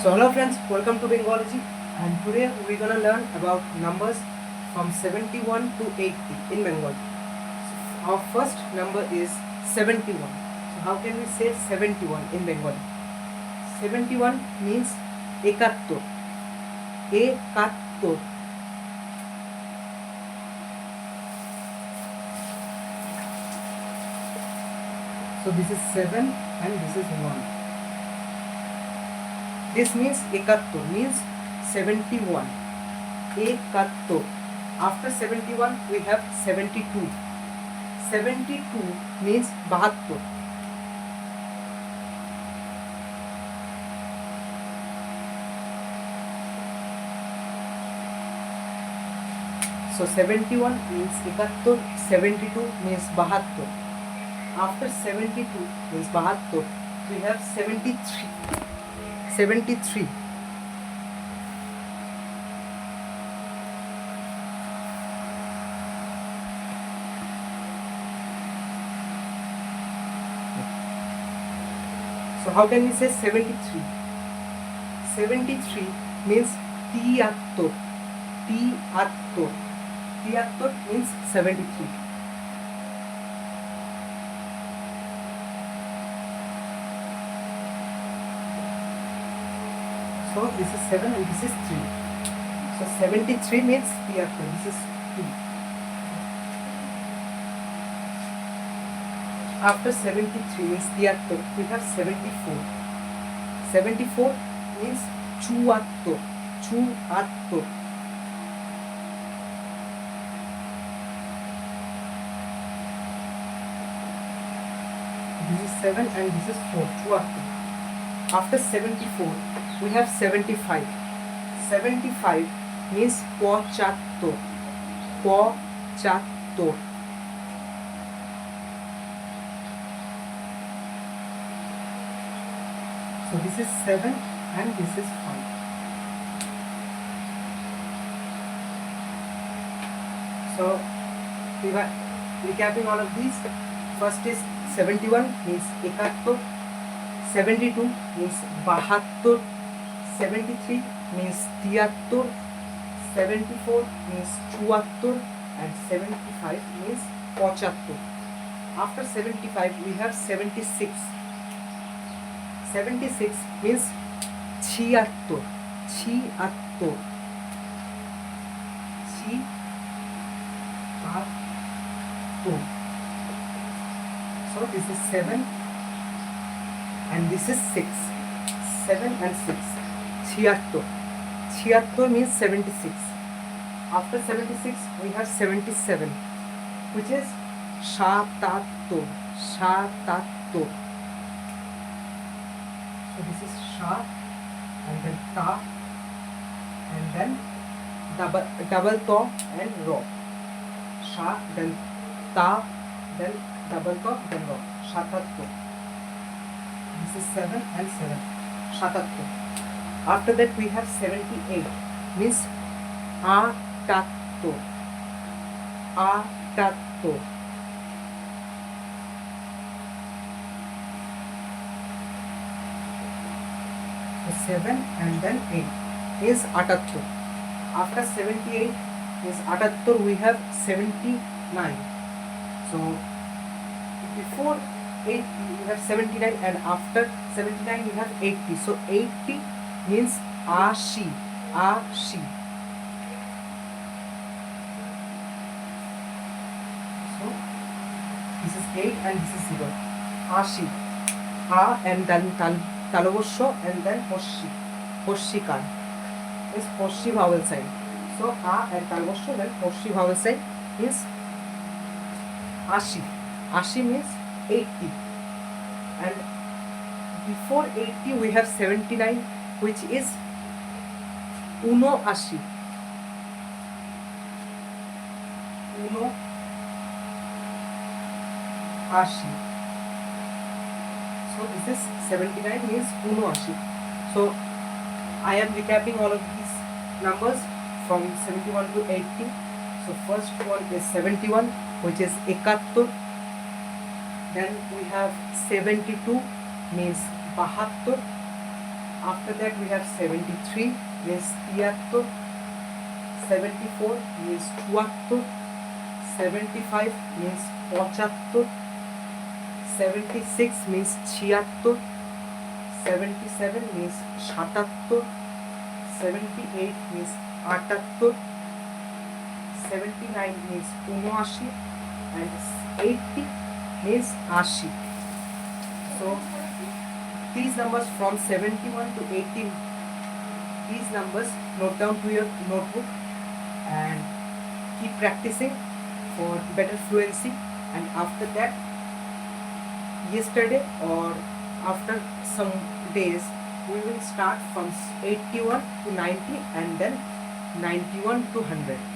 So hello friends, welcome to Bengology, and today we're gonna learn about numbers from 71 to 80 in Bengali. So our first number is 71. So how can we say 71 in Bengali? 71 means ekattôr. Ekattôr. So this is 7 and this is 1. This means ekattôr means 71. Ekattôr. After 71 we have 72. 72 means bahattôr. So 71 means ekattôr, 72 means bahattôr. After 72 means bahattôr, we have 73. 73. So how can we say 73? 73 means tiyattôr. Tiyattôr. Tiyattôr means 73. So this is 7 and this is 3. So 73 means tiyattôr. This is 2. After 73 means tiyattôr, we have 74. 74 means chuattôr. Chuattôr. This is 7 and this is 4. Chuattôr. After 74 we have 75. 75 means pônchattôr. Pônchattôr. So this is 7 and this is 5. So we were recapping all of these. First is 71 means ekattôr. 72 means bahattôr. 73 means tiyattôr. 74 means chuattôr, and 75 means pônchattôr. After 75 we have 76. 76 means chhiattôr. Chhiattôr. Chhiattôr. So this is 7 and this is 6. 7 and 6. Chhiattôr. Chhiattôr means 76. After 76 we have 77, which is sâtattôr. Sâtattôr. So this is sha and then ta and then double to and ro. Sha then ta then double to then ro. Sâtattôr. This is 7 and 7. Sâtattôr. After that we have 78 means âtattôr. Âtattôr. So 7 and then 8 is âtattôr. After 78 is âtattôr we have 79. So before 80 we have 79 and after 79 we have 80. So 80 means âshi. Âshi. So this is 8 and this is 0. âshi. A and then talabosho and then hoshi. Hoshikar is hoshi vowel sign. So a and talabosho then hoshi vowel sign is âshi. âshi means 80. And before 80 we have 79, which is ûnâshi. Ûnâshi. So this is 79 means ûnâshi. So I am recapping all of these numbers from 71 to 80. So first one is 71, which is ekattôr. Then we have 72 means bahattôr. After that we have 73 means tiyattôr, 74 means chuattôr, 75 means pônchattôr, 76 means chhiattôr, 77 means sâtattôr, 78 means âtattôr, 79 means ûnâshi, and 80 means âshi. So these numbers from 71 to 18, these numbers note down to your notebook and keep practicing for better fluency. And after that, yesterday or after some days, we will start from 81 to 90 and then 91 to 100.